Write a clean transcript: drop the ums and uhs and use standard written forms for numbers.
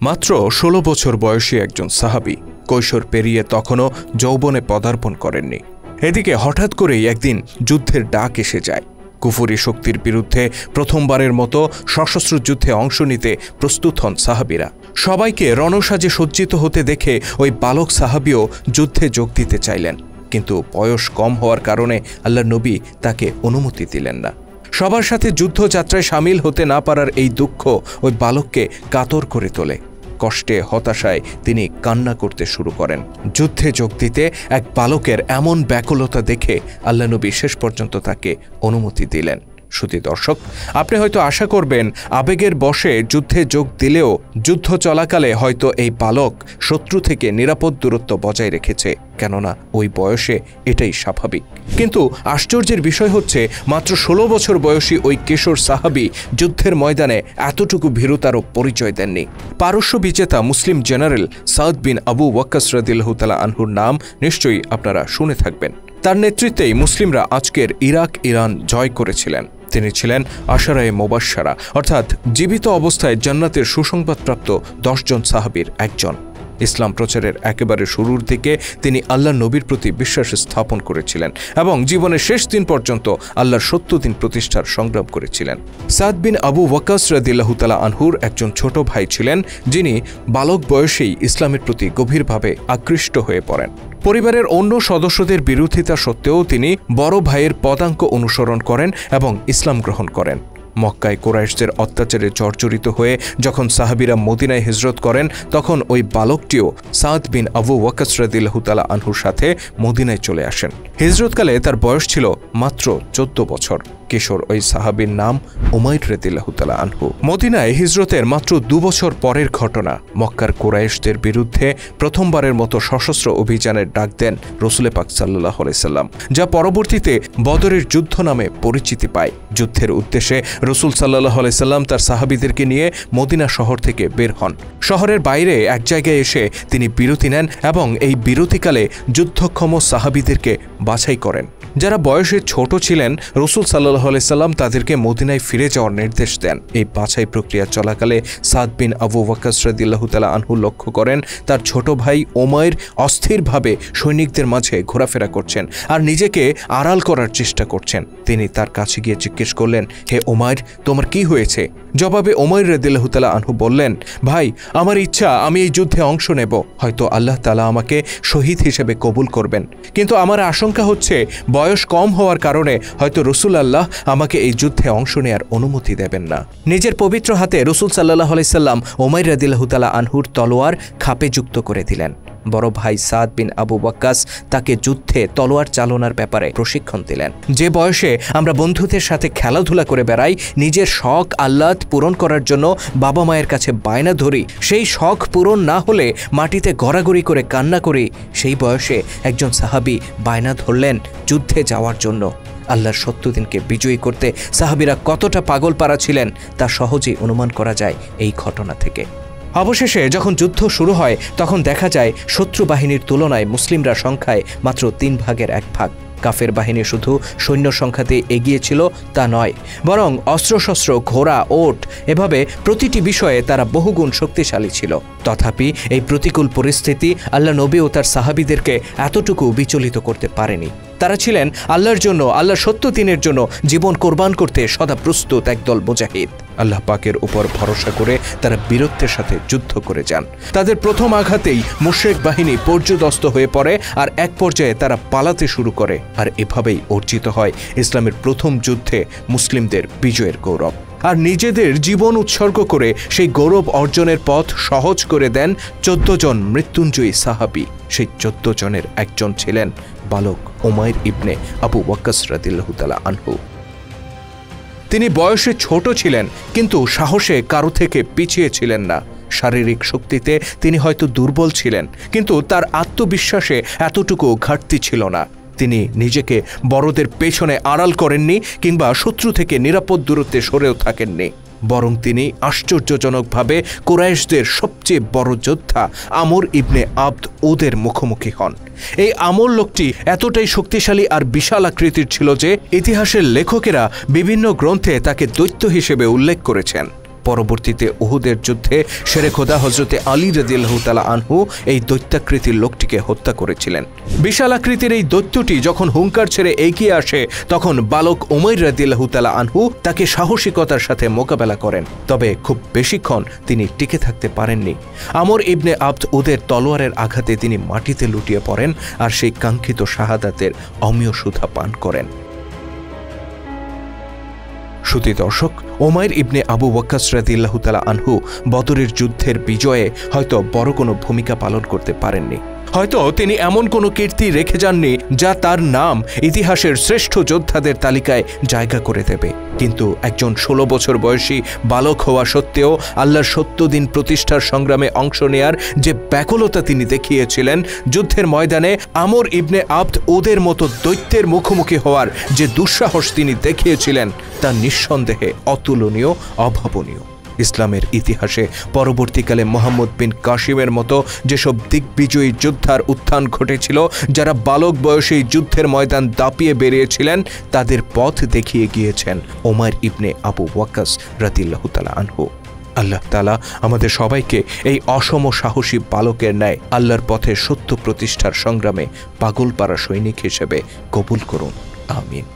মাত্র ১৬ বছর বয়সী একজন সাহাবী কৈশোর পেরিয়ে তখনও যৌবনে পদার্পণ করেননি। এদিকে হঠাৎ করেই একদিন যুদ্ধের ডাক এসে যায়। কুফরি শক্তির বিরুদ্ধে প্রথমবারের মতো সশস্ত্র যুদ্ধে অংশ নিতে প্রস্তুত হন সাহাবীরা। সবাইকে রণসাজে সজ্জিত হতে দেখে ওই বালক সাহাবীও যুদ্ধে যোগ দিতে চাইলেন, কিন্তু বয়স কম হওয়ার কারণে আল্লাহর নবী তাকে অনুমতি দিলেন না। সবার সাথে যুদ্ধযাত্রায় সামিল হতে না পারার এই দুঃখ ওই বালককে কাতর করে তোলে। কষ্টে হতাশায় তিনি কান্না করতে শুরু করেন। যুদ্ধে যোগ দিতে এক বালকের এমন ব্যাকুলতা দেখে আল্লাহ নবী শেষ পর্যন্ত তাকে অনুমতি দিলেন। শুধু দর্শক, আপনি হয়তো আশা করবেন আবেগের বশে যুদ্ধে যোগ দিলেও যুদ্ধ চলাকালে হয়তো এই বালক শত্রু থেকে নিরাপদ দূরত্ব বজায় রেখেছে, কেননা ওই বয়সে এটাই স্বাভাবিক। কিন্তু আশ্চর্যের বিষয় হচ্ছে মাত্র ১৬ বছর বয়সী ওই কিশোর সাহাবী যুদ্ধের ময়দানে এতটুকু ভীরুতারও পরিচয় দেননি। পারস্য বিজেতা মুসলিম জেনারেল সাদ বিন আবু ওয়াক্কাস রাদিয়াল্লাহু তাআলা আনহুর নাম নিশ্চয়ই আপনারা শুনে থাকবেন। তার নেতৃত্বেই মুসলিমরা আজকের ইরাক ইরান জয় করেছিলেন। তিনি ছিলেন আশারায়ে মুবাশশারা, অর্থাৎ জীবিত অবস্থায় জান্নাতের সুসংবাদপ্রাপ্ত ১০ জন সাহাবীর একজন। ইসলাম প্রচারের একেবারে শুরুর দিকে তিনি আল্লাহর নবীর প্রতি বিশ্বাস স্থাপন করেছিলেন এবং জীবনের শেষ দিন পর্যন্ত আল্লাহর সত্য দিন প্রতিষ্ঠার সংগ্রাম করেছিলেন। সাদ বিন আবু ওয়াক্কাস রাদিয়াল্লাহু তাআলা আনহুর একজন ছোট ভাই ছিলেন, যিনি বালক বয়সেই ইসলামের প্রতি গভীরভাবে আকৃষ্ট হয়ে পড়েন। পরিবারের অন্য সদস্যদের বিরোধিতা সত্ত্বেও তিনি বড় ভাইয়ের পদাঙ্ক অনুসরণ করেন এবং ইসলাম গ্রহণ করেন। মক্কায় কুরাইশদের অত্যাচারে জর্জরিত হয়ে যখন সাহাবীরা মদিনায় হিজরত করেন, তখন ওই বালকটিও সাদ বিন আবু ওয়াক্কাস রাদিয়াল্লাহু তাআলা আনহুর সাথে মদিনায় চলে আসেন। হিজরতকালে তার বয়স ছিল মাত্র ১৪ বছর। কিশোর ওই সাহাবীর নাম উমাইর রাদিয়াল্লাহু তাআলা আনহু। মদিনায় হিজরতের মাত্র ২ বছর পরের ঘটনা। মক্কার কুরাইশদের বিরুদ্ধে প্রথমবারের মতো সশস্ত্র অভিযানের ডাক দেন রাসূল পাক সাল্লাল্লাহু আলাইহি সাল্লাম, যা পরবর্তীতে বদরের যুদ্ধ নামে পরিচিতি পায়। যুদ্ধের উদ্দেশ্যে রাসূল সাল্লাল্লাহু আলাইহি সাল্লাম তার সাহাবীদেরকে নিয়ে মদিনা শহর থেকে বের হন। শহরের বাইরে এক জায়গায় এসে তিনি বিরতি নেন এবং এই বিরতিকালে যুদ্ধক্ষম সাহাবীদেরকে বাছাই করেন। যারা বয়সে ছোট ছিলেন, রাসূল সাল্লাল্লাহু আলাইহি সাল্লাম তাদেরকে মদিনায় ফিরে যাওয়ার নির্দেশ দেন। এই বাছাই প্রক্রিয়া চলাকালে সাদ বিন আবু ওয়াক্কাস রাদিয়াল্লাহু তাআলা আনহু লক্ষ্য করেন তার ছোট ভাই উমাইর অস্থিরভাবে সৈনিকদের মাঝে ঘোরাফেরা করছেন আর নিজেকে আড়াল করার চেষ্টা করছেন। তিনি তার কাছে গিয়ে জিজ্ঞেস করলেন, হে উমাইর, তোমার কি হয়েছে? জবাবে উমাইর রাদিয়াল্লাহু তাআলা আনহু বললেন, ভাই, আমার ইচ্ছা আমি এই যুদ্ধে অংশ নেব। হয়তো আল্লাহ তাআলা আমাকে শহীদ হিসেবে কবুল করবেন, কিন্তু আমার আশঙ্কা হচ্ছে বয়স কম হওয়ার কারণে হয়তো রাসূলুল্লাহ আমাকে এই যুদ্ধে অংশ নেয়ার অনুমতি দেবেন না। নিজের পবিত্র হাতে রাসূল সাল্লাল্লাহু আলাইহি সাল্লাম উমাইর রাদিয়াল্লাহু তাআলা আনহুর তলোয়ার খাপে যুক্ত করে দিলেন। বড় ভাই সাদ বিন আবু ওয়াক্কাস তাকে যুদ্ধে তলোয়ার চালনার ব্যাপারে প্রশিক্ষণ দিলেন। যে বয়সে আমরা বন্ধুদের সাথে খেলাধুলা করে বেড়াই, নিজের শখ আহ্লাদ পূরণ করার জন্য বাবা মায়ের কাছে বায়না ধরি, সেই শখ পূরণ না হলে মাটিতে গড়াগড়ি করে কান্না করি, সেই বয়সে একজন সাহাবী বায়না ধরলেন যুদ্ধে যাওয়ার জন্য। আল্লাহর সত্য দিনকে বিজয়ী করতে সাহাবীরা কতটা পাগলপাড়া ছিলেন তা সহজেই অনুমান করা যায় এই ঘটনা থেকে। অবশেষে যখন যুদ্ধ শুরু হয়, তখন দেখা যায় শত্রু বাহিনীর তুলনায় মুসলিমরা সংখ্যায় মাত্র ৩ ভাগের ১ ভাগ। কাফের বাহিনী শুধু সৈন্য সংখ্যাতে এগিয়ে ছিল তা নয়, বরং অস্ত্রশস্ত্র, ঘোড়া, ওট এভাবে প্রতিটি বিষয়ে তারা বহুগুণ শক্তিশালী ছিল। তথাপি এই প্রতিকূল পরিস্থিতি আল্লাহ নবী ও তার সাহাবীদেরকে এতটুকু বিচলিত করতে পারেনি। তারা ছিলেন আল্লাহর জন্য, আল্লাহর সত্য দিনের জন্য জীবন কোরবান করতে সদা প্রস্তুত একদল মুজাহিদ। আল্লাহ পাকের উপর ভরসা করে তারা বীরত্বের সাথে যুদ্ধ করে যান। তাদের প্রথম আঘাতেই মুশরিক বাহিনী পর্যুদস্ত হয়ে পড়ে আর এক পর্যায়ে তারা পালাতে শুরু করে। আর এভাবেই অর্জিত হয় ইসলামের প্রথম যুদ্ধে মুসলিমদের বিজয়ের গৌরব। আর নিজেদের জীবন উৎসর্গ করে সেই গৌরব অর্জনের পথ সহজ করে দেন ১৪ জন মৃত্যুঞ্জয়ী সাহাবী। সেই ১৪ জনের একজন ছিলেন বালক উমাইর ইবনে আবু ওয়াক্কাস রাদিয়াল্লাহু তাআলা আনহু। তিনি বয়সে ছোট ছিলেন, কিন্তু সাহসে কারো থেকে পিছিয়ে ছিলেন না। শারীরিক শক্তিতে তিনি হয়তো দুর্বল ছিলেন, কিন্তু তার আত্মবিশ্বাসে এতটুকু ঘাটতি ছিল না। তিনি নিজেকে বড়দের পেছনে আড়াল করেননি কিংবা শত্রু থেকে নিরাপদ দূরত্বে সরেও থাকেননি, বরং তিনি আশ্চর্যজনকভাবে কুরাইশদের সবচেয়ে বড় যোদ্ধা আমর ইবনে আবদ ওদের মুখোমুখি হন। এই আমর লোকটি এতটাই শক্তিশালী আর বিশাল আকৃতির ছিল যে ইতিহাসের লেখকেরা বিভিন্ন গ্রন্থে তাকে দৈত্য হিসেবে উল্লেখ করেছেন। পরবর্তীতে উহুদের যুদ্ধে শেরে খোদা হজরতে আলী রাদিয়াল্লাহু তাআলা আনহু এই দৈত্যাকৃতির লোকটিকে হত্যা করেছিলেন। বিশাল আকৃতির এই দৈত্যটি যখন হুঙ্কার ছেড়ে এগিয়ে আসে তখন বালক উমাইর রাদিয়াল্লাহু তাআলা আনহু তাকে সাহসিকতার সাথে মোকাবেলা করেন, তবে খুব বেশিক্ষণ তিনি টিকে থাকতে পারেননি। আমর ইবনে আবদ উদের তলোয়ারের আঘাতে তিনি মাটিতে লুটিয়ে পড়েন আর সেই কাঙ্ক্ষিত শাহাদাতের অমীয় সুধা পান করেন। শ্রোতা দর্শক, উমাইর ইবনে আবু ওয়াক্কাস রাদিয়াল্লাহু তাআলা আনহু বদরের যুদ্ধের বিজয়ে হয়তো বড় কোনো ভূমিকা পালন করতে পারেননি, হয়তো তিনি এমন কোনো কীর্তি রেখে যাননি যা তার নাম ইতিহাসের শ্রেষ্ঠ যোদ্ধাদের তালিকায় জায়গা করে দেবে, কিন্তু একজন 16 বছর বয়সী বালক হওয়া সত্ত্বেও আল্লাহর সত্য দিন প্রতিষ্ঠার সংগ্রামে অংশ নেয়ার যে ব্যাকুলতা তিনি দেখিয়েছিলেন, যুদ্ধের ময়দানে আমর ইবনে আবদ ওদের মতো দৈত্যের মুখোমুখি হওয়ার যে দুঃসাহস তিনি দেখিয়েছিলেন তা নিঃসন্দেহে অতুলনীয়, অভাবনীয়। ইসলামের ইতিহাসে পরবর্তীকালে মুহাম্মদ বিন কাসিমের মতো যেসব দিগ্বিজয়ী যোদ্ধার উত্থান ঘটেছিল, যারা বালক বয়সেই যুদ্ধের ময়দান দাপিয়ে বেরিয়েছিলেন, তাদের পথ দেখিয়ে গিয়েছেন উমাইর ইবনে আবু ওয়াক্কাস রাদিয়াল্লাহু তাআলা আনহু। আল্লাহ তাআলা আমাদের সবাইকে এই অসম সাহসী বালকের ন্যায় আল্লাহর পথে সত্য প্রতিষ্ঠার সংগ্রামে পাগলপাড়া সৈনিক হিসেবে কবুল করুন, আমিন।